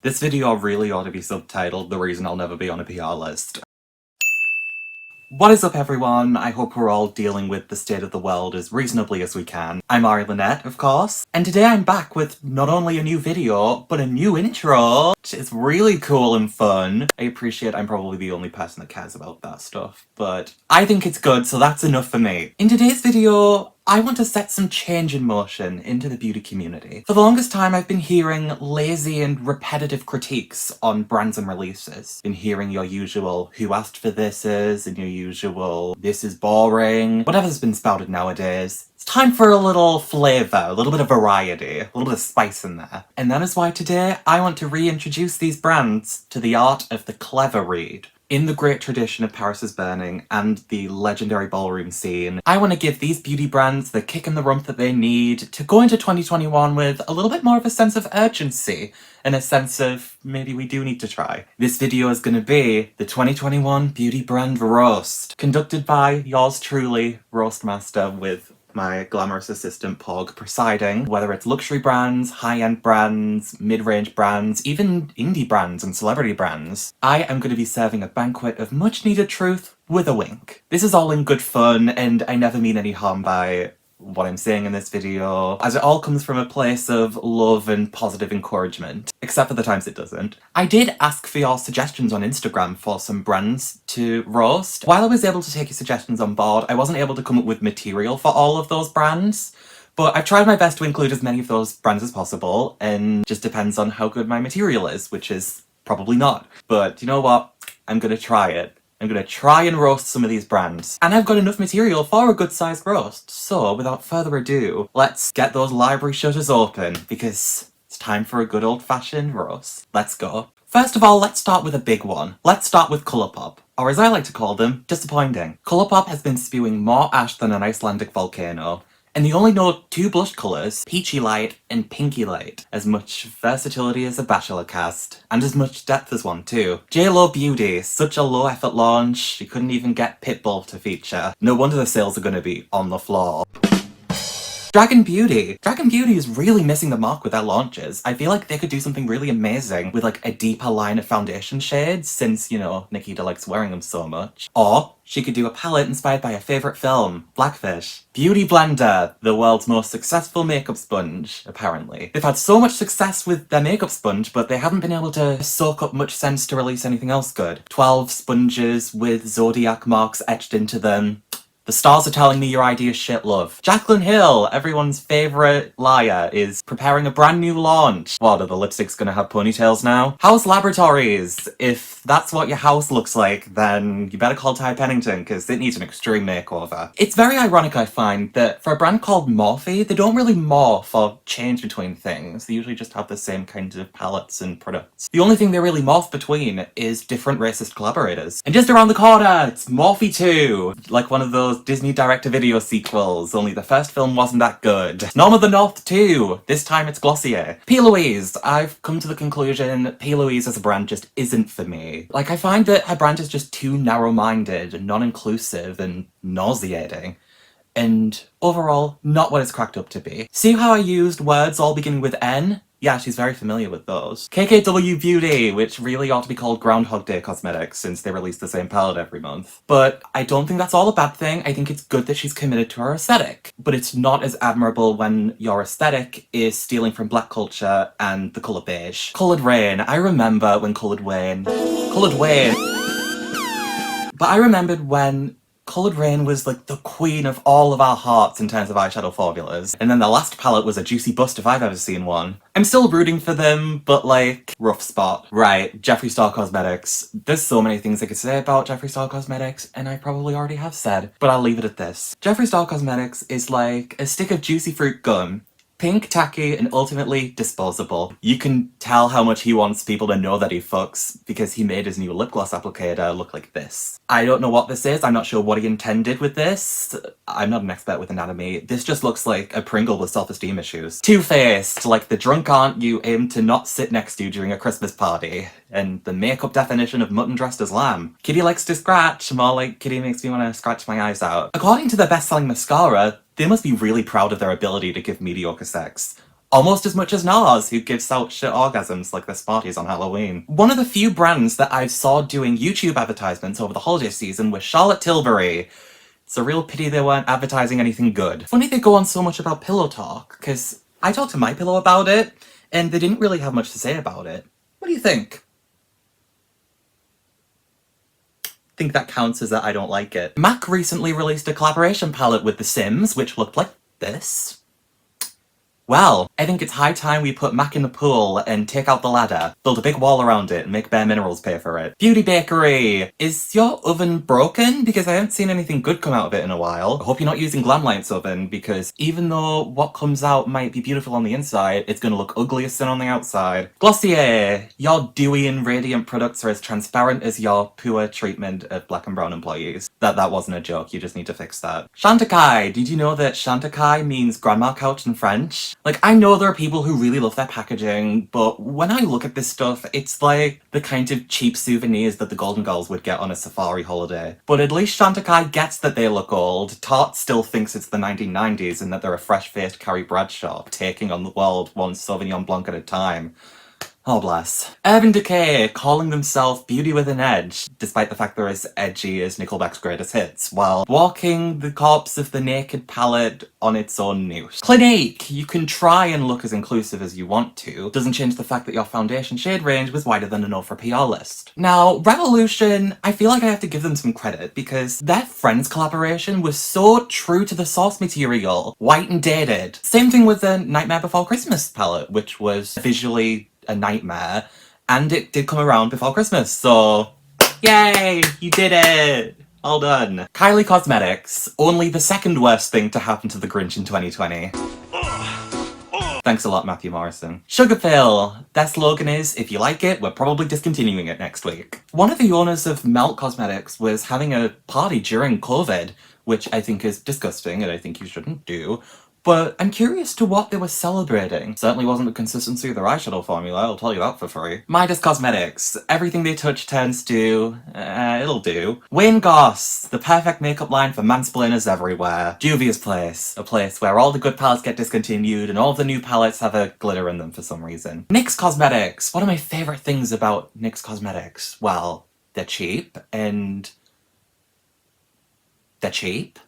This video really ought to be subtitled "The Reason I'll Never Be on a PR List." What is up, everyone? I hope we're all dealing with the state of the world as reasonably as we can. I'm Ari Lynette, of course, and today I'm back with not only a new video, but a new intro, which is really cool and fun. I appreciate I'm probably the only person that cares about that stuff, but I think it's good, so that's enough for me. In today's video, I want to set some change in motion into the beauty community. For the longest time, I've been hearing lazy and repetitive critiques on brands and releases. Been hearing your usual "who asked for this" and your usual "this is boring," whatever's been spouted nowadays. It's time for a little flavour, a little bit of variety, a little bit of spice in there. And that is why today I want to reintroduce these brands to the art of the clever read. In the great tradition of Paris is Burning and the legendary ballroom scene, I want to give these beauty brands the kick in the rump that they need to go into 2021 with a little bit more of a sense of urgency and a sense of maybe we do need to try. This video is going to be the 2021 Beauty Brand Roast, conducted by yours truly, Roastmaster, with my glamorous assistant Porg presiding. Whether it's luxury brands, high-end brands, mid-range brands, even indie brands and celebrity brands, I am going to be serving a banquet of much-needed truth with a wink. This is all in good fun, and I never mean any harm by what I'm saying in this video, as it all comes from a place of love and positive encouragement, except for the times it doesn't. I did ask for your suggestions on Instagram for some brands to roast. While I was able to take your suggestions on board, I wasn't able to come up with material for all of those brands, but I've tried my best to include as many of those brands as possible, and just depends on how good my material is, which is probably not. But you know what? I'm gonna try it. I'm gonna try and roast some of these brands. And I've got enough material for a good-sized roast. So, without further ado, let's get those library shutters open, because it's time for a good old-fashioned roast. Let's go. First of all, let's start with a big one. Let's start with Colourpop, or as I like to call them, disappointing. Colourpop has been spewing more ash than an Icelandic volcano, and they only know two blush colours, Peachy Light and Pinky Light. As much versatility as a bachelor cast, and as much depth as one too. JLo Beauty, such a low effort launch, she couldn't even get Pitbull to feature. No wonder the sales are gonna be on the floor. Dragon Beauty. Dragon Beauty is really missing the mark with their launches. I feel like they could do something really amazing with like a deeper line of foundation shades, since, you know, Nikita likes wearing them so much. Or she could do a palette inspired by a favourite film, Blackfish. Beauty Blender, the world's most successful makeup sponge, apparently. They've had so much success with their makeup sponge, but they haven't been able to soak up much sense to release anything else good. 12 sponges with zodiac marks etched into them. The stars are telling me your idea is shit, love. Jaclyn Hill, everyone's favourite liar, is preparing a brand new launch. What, are the lipsticks gonna have ponytails now? House Laboratories. If that's what your house looks like, then you better call Ty Pennington, because it needs an extreme makeover. It's very ironic, I find, that for a brand called Morphe, they don't really morph or change between things. They usually just have the same kinds of palettes and products. The only thing they really morph between is different racist collaborators. And just around the corner, it's Morphe 2. Like one of those Disney direct-to-video sequels, only the first film wasn't that good. Norm of the North 2, this time it's Glossier. P. Louise, I've come to the conclusion P. Louise as a brand just isn't for me. Like, I find that her brand is just too narrow-minded and non-inclusive and nauseating. And overall, not what it's cracked up to be. See how I used words all beginning with N? Yeah, she's very familiar with those. KKW Beauty, which really ought to be called Groundhog Day Cosmetics since they release the same palette every month. But I don't think that's all a bad thing. I think it's good that she's committed to her aesthetic. But it's not as admirable when your aesthetic is stealing from black culture and the colour beige. Coloured Rain. I remember when Coloured Wayne. But I remembered when Coloured Rain was like the queen of all of our hearts in terms of eyeshadow formulas. And then the last palette was a juicy bust if I've ever seen one. I'm still rooting for them, but like, rough spot. Right, Jeffree Star Cosmetics. There's so many things I could say about Jeffree Star Cosmetics, and I probably already have said, but I'll leave it at this. Jeffree Star Cosmetics is like a stick of juicy fruit gum. Pink, tacky, and ultimately disposable. You can tell how much he wants people to know that he fucks because he made his new lip gloss applicator look like this. I don't know what this is, I'm not sure what he intended with this. I'm not an expert with anatomy. This just looks like a Pringle with self-esteem issues. Too Faced, like the drunk aunt you aim to not sit next to during a Christmas party. And the makeup definition of mutton dressed as lamb. Kitty likes to scratch, more like Kitty makes me want to scratch my eyes out. According to their best-selling mascara, they must be really proud of their ability to give mediocre sex. Almost as much as Nas, who gives out shit orgasms like their Smarties on Halloween. One of the few brands that I saw doing YouTube advertisements over the holiday season was Charlotte Tilbury. It's a real pity they weren't advertising anything good. Funny they go on so much about pillow talk, because I talked to My Pillow about it, and they didn't really have much to say about it. What do you think? I think that counts as that I don't like it. MAC recently released a collaboration palette with The Sims, which looked like this. Well, I think it's high time we put Mac in the pool and take out the ladder, build a big wall around it, and make Bare Minerals pay for it. Beauty Bakery! Is your oven broken? Because I haven't seen anything good come out of it in a while. I hope you're not using Glamlight's oven, because even though what comes out might be beautiful on the inside, it's gonna look ugly as sin on the outside. Glossier! Your dewy and radiant products are as transparent as your poor treatment of black and brown employees. That wasn't a joke, you just need to fix that. Chantecaille! Did you know that Chantecaille means grandma couch in French? Like, I know there are people who really love their packaging, but when I look at this stuff, it's like the kind of cheap souvenirs that the Golden Girls would get on a safari holiday. But at least Chantecaille gets that they look old. Tarte still thinks it's the 1990s and that they're a fresh-faced Carrie Bradshaw taking on the world one Sauvignon Blanc at a time. Oh bless. Urban Decay, calling themselves Beauty with an Edge, despite the fact they're as edgy as Nickelback's greatest hits, while walking the corpse of the naked palette on its own noose. Clinique, you can try and look as inclusive as you want to, doesn't change the fact that your foundation shade range was wider than a no for PR list. Now, Revolution, I feel like I have to give them some credit, because their Friends collaboration was so true to the source material, white and dated. Same thing with the Nightmare Before Christmas palette, which was visually a nightmare, and it did come around before Christmas, so yay, you did it! All done. Kylie Cosmetics, only the second worst thing to happen to the Grinch in 2020. Thanks a lot, Matthew Morrison. Sugarpill, their slogan is, if you like it, we're probably discontinuing it next week. One of the owners of Melt Cosmetics was having a party during COVID, which I think is disgusting and I think you shouldn't do. But I'm curious to what they were celebrating. Certainly wasn't the consistency of their eyeshadow formula, I'll tell you that for free. Midas Cosmetics. Everything they touch turns to... it'll do. Wayne Goss. The perfect makeup line for mansplainers everywhere. Juvia's Place. A place where all the good palettes get discontinued and all the new palettes have a glitter in them for some reason. NYX Cosmetics. One of my favourite things about NYX Cosmetics, well, they're cheap, and... they're cheap?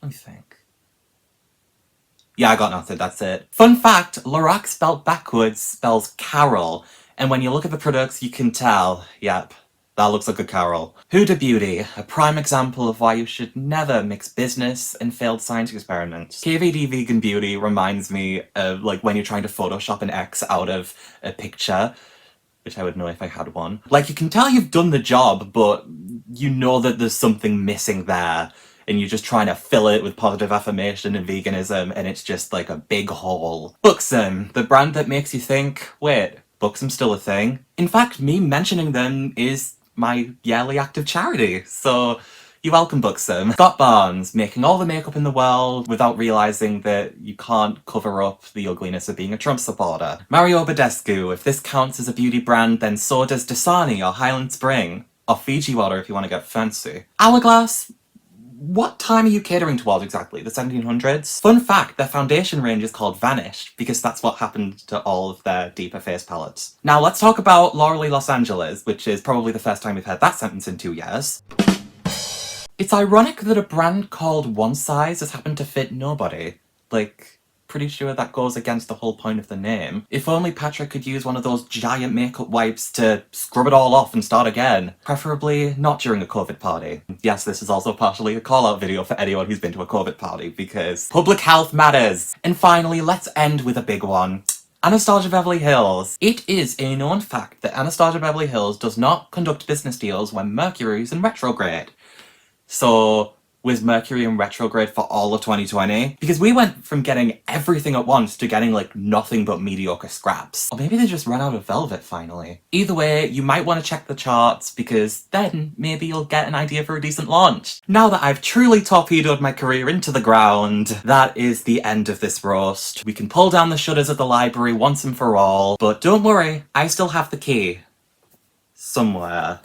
Let me think. Yeah, I got nothing, that's it. Fun fact, Lorac spelled backwards spells Carol, and when you look at the products you can tell, yep, that looks like a Carol. Huda Beauty, a prime example of why you should never mix business and failed science experiments. KVD Vegan Beauty reminds me of like when you're trying to Photoshop an X out of a picture, which I would know if I had one. Like, you can tell you've done the job, but you know that there's something missing there. And you're just trying to fill it with positive affirmation and veganism, and it's just like a big hole. Buxom, the brand that makes you think, wait, Buxom's still a thing? In fact, me mentioning them is my yearly act of charity, so you're welcome, Buxom. Scott Barnes, making all the makeup in the world without realising that you can't cover up the ugliness of being a Trump supporter. Mario Badescu, if this counts as a beauty brand, then so does Dasani or Highland Spring, or Fiji Water if you want to get fancy. Hourglass, what time are you catering towards exactly? The 1700s? Fun fact, their foundation range is called Vanished, because that's what happened to all of their deeper face palettes. Now let's talk about Lauralee Los Angeles, which is probably the first time we've heard that sentence in 2 years. It's ironic that a brand called One Size has happened to fit nobody. Like, pretty sure that goes against the whole point of the name. If only Patrick could use one of those giant makeup wipes to scrub it all off and start again. Preferably not during a COVID party. Yes, this is also partially a call-out video for anyone who's been to a COVID party, because public health matters. And finally, let's end with a big one. Anastasia Beverly Hills. It is a known fact that Anastasia Beverly Hills does not conduct business deals when Mercury is in retrograde. So, was Mercury in retrograde for all of 2020? Because we went from getting everything at once to getting like nothing but mediocre scraps. Or maybe they just ran out of velvet finally. Either way, you might want to check the charts, because then maybe you'll get an idea for a decent launch. Now that I've truly torpedoed my career into the ground, that is the end of this roast. We can pull down the shutters of the library once and for all, but don't worry, I still have the key. Somewhere.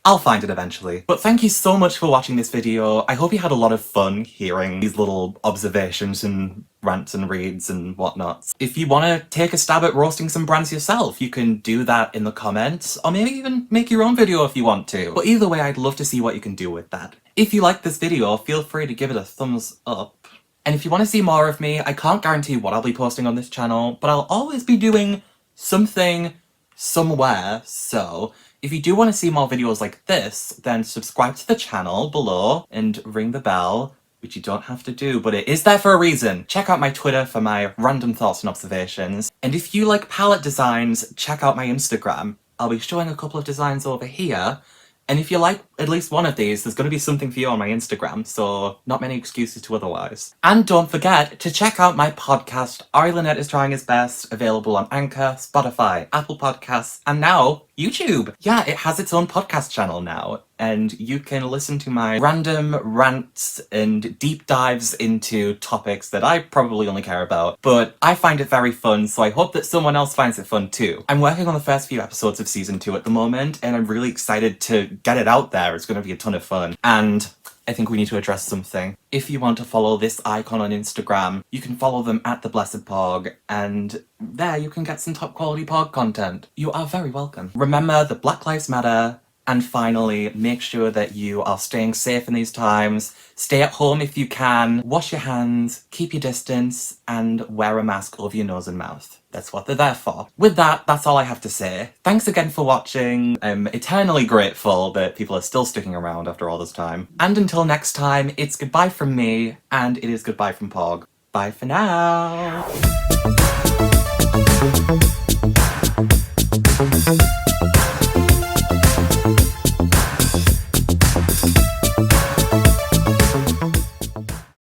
I'll find it eventually. But thank you so much for watching this video. I hope you had a lot of fun hearing these little observations and rants and reads and whatnot. If you want to take a stab at roasting some brands yourself, you can do that in the comments, or maybe even make your own video if you want to. But either way, I'd love to see what you can do with that. If you like this video, feel free to give it a thumbs up. And if you want to see more of me, I can't guarantee what I'll be posting on this channel, but I'll always be doing something somewhere, so if you do want to see more videos like this, then subscribe to the channel below and ring the bell, which you don't have to do, but it is there for a reason. Check out my Twitter for my random thoughts and observations. And if you like palette designs, check out my Instagram. I'll be showing a couple of designs over here. And if you like at least one of these, there's going to be something for you on my Instagram, so not many excuses to otherwise. And don't forget to check out my podcast, Ari Lynette is Trying His Best, available on Anchor, Spotify, Apple Podcasts, and now YouTube. Yeah, it has its own podcast channel now, and you can listen to my random rants and deep dives into topics that I probably only care about, but I find it very fun, so I hope that someone else finds it fun too. I'm working on the first few episodes of season 2 at the moment, and I'm really excited to get it out there. It's going to be a ton of fun. And I think we need to address something. If you want to follow this icon on Instagram, you can follow them at The Blessed Porg, and there you can get some top quality Porg content. You are very welcome. Remember that Black Lives Matter, and finally, make sure that you are staying safe in these times. Stay at home if you can, wash your hands, keep your distance, and wear a mask over your nose and mouth. That's what they're there for. With that, that's all I have to say. Thanks again for watching. I'm eternally grateful that people are still sticking around after all this time. And until next time, it's goodbye from me, and it is goodbye from Porg. Bye for now.